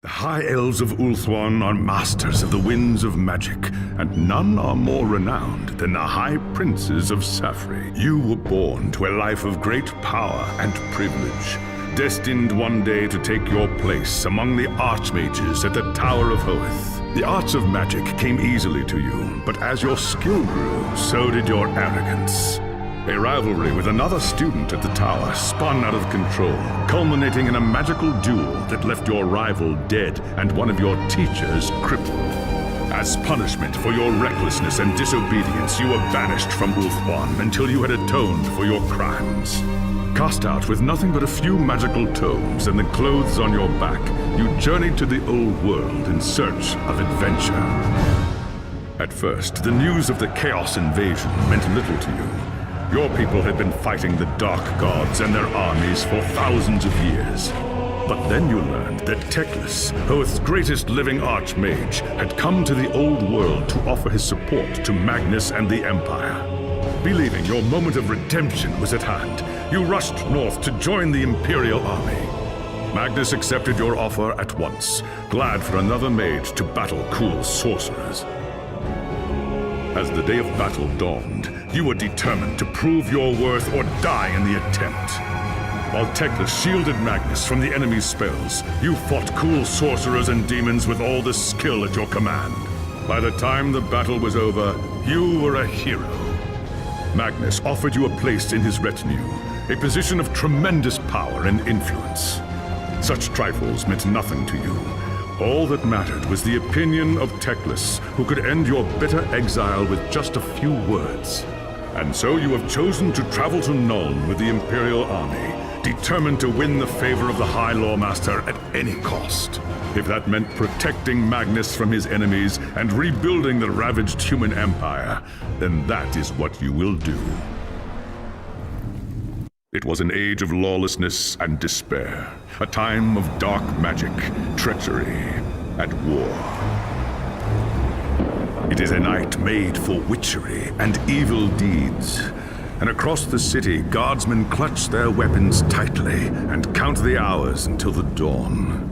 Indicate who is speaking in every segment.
Speaker 1: The High Elves of Ulthuan are masters of the winds of magic, and none are more renowned than the High Princes of Safri. You were born to a life of great power and privilege, destined one day to take your place among the Archmages at the Tower of Hoeth. The arts of magic came easily to you, but as your skill grew, so did your arrogance. A rivalry with another student at the tower spun out of control, culminating in a magical duel that left your rival dead and one of your teachers crippled. As punishment for your recklessness and disobedience, you were banished from Ulthuan until you had atoned for your crimes. Cast out with nothing but a few magical tomes and the clothes on your back, you journeyed to the old world in search of adventure. At first, the news of the Chaos invasion meant little to you. Your people had been fighting the Dark Gods and their armies for thousands of years. But then you learned that Teclis, Hoeth's greatest living archmage, had come to the old world to offer his support to Magnus and the Empire. Believing your moment of redemption was at hand, you rushed north to join the Imperial army. Magnus accepted your offer at once, glad for another mage to battle cool sorcerers. As the day of battle dawned, you were determined to prove your worth or die in the attempt. While Teclis shielded Magnus from the enemy's spells, you fought cool sorcerers and demons with all the skill at your command. By the time the battle was over, you were a hero. Magnus offered you a place in his retinue, a position of tremendous power and influence. Such trifles meant nothing to you. All that mattered was the opinion of Teclis, who could end your bitter exile with just a few words. And so you have chosen to travel to Nuln with the Imperial army, determined to win the favor of the High Lawmaster at any cost. If that meant protecting Magnus from his enemies and rebuilding the ravaged human empire, then that is what you will do. It was an age of lawlessness and despair, a time of dark magic, treachery, and war. It is a night made for witchery and evil deeds, and across the city, guardsmen clutch their weapons tightly and count the hours until the dawn.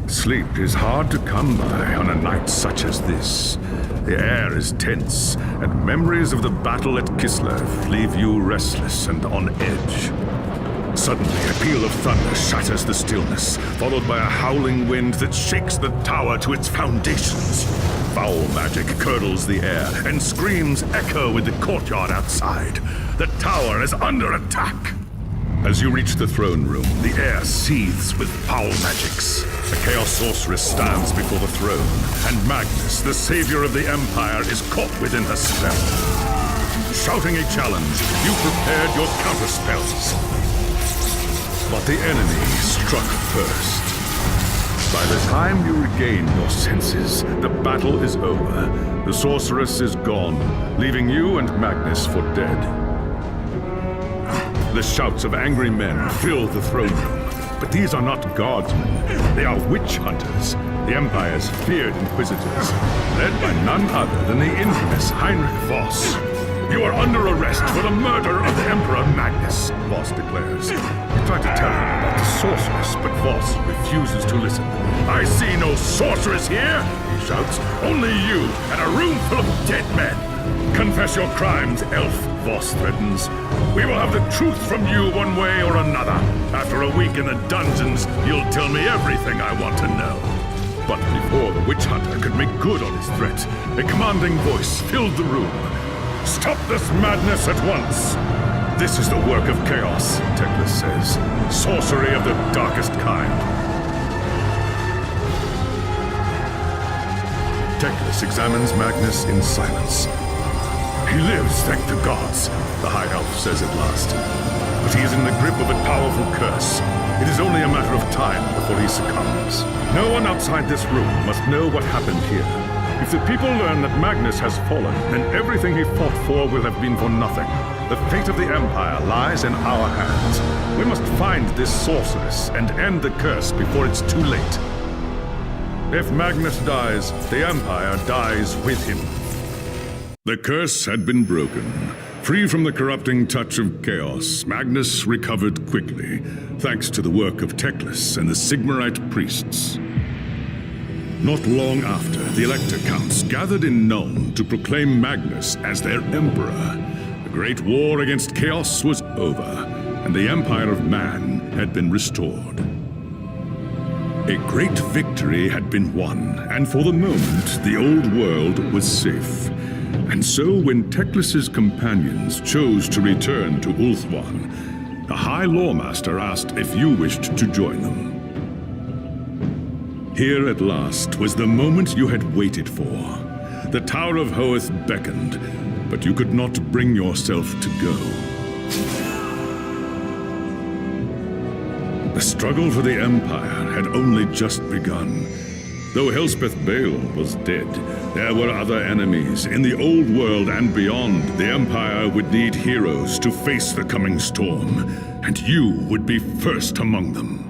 Speaker 1: Sleep is hard to come by on a night such as this. The air is tense, and memories of the battle at Kislev leave you restless and on edge. Suddenly, a peal of thunder shatters the stillness, followed by a howling wind that shakes the tower to its foundations. Foul magic curdles the air, and screams echo with the courtyard outside. The tower is under attack! As you reach the throne room, the air seethes with foul magics. A Chaos Sorceress stands before the throne, and Magnus, the savior of the Empire, is caught within her spell. Shouting a challenge, you prepared your counterspells. But the enemy struck first. By the time you regain your senses, the battle is over. The sorceress is gone, leaving you and Magnus for dead. The shouts of angry men fill the throne room, but these are not guardsmen. They are witch hunters, the Empire's feared inquisitors, led by none other than the infamous Heinrich Voss. You are under arrest for the murder of the Emperor Magnus, Voss declares. You try to tell him about the sorceress, but Voss refuses to listen. I see no sorceress here, he shouts. Only you and a room full of dead men. Confess your crimes, elf, Voss threatens. We will have the truth from you one way or another. After a week in the dungeons, you'll tell me everything I want to know. But before the witch hunter could make good on his threat, a commanding voice filled the room. Stop this madness at once! This is the work of chaos, Teclis says. Sorcery of the darkest kind. Teclis examines Magnus in silence. He lives, thank the gods, the High Elf says at last. But he is in the grip of a powerful curse. It is only a matter of time before he succumbs. No one outside this room must know what happened here. If the people learn that Magnus has fallen, then everything he fought for will have been for nothing. The fate of the Empire lies in our hands. We must find this sorceress and end the curse before it's too late. If Magnus dies, the Empire dies with him. The curse had been broken. Free from the corrupting touch of chaos, Magnus recovered quickly, thanks to the work of Teclis and the Sigmarite priests. Not long after, the Elector Counts gathered in Nuln to proclaim Magnus as their emperor. The great war against chaos was over, and the Empire of Man had been restored. A great victory had been won, and for the moment, the old world was safe. And so when Teclis's companions chose to return to Ulthuan, the High Lawmaster asked if you wished to join them. Here at last was the moment you had waited for. The Tower of Hoeth beckoned, but you could not bring yourself to go. The struggle for the Empire had only just begun. Though Elspeth Bale was dead, there were other enemies. In the old world and beyond, the Empire would need heroes to face the coming storm, and you would be first among them.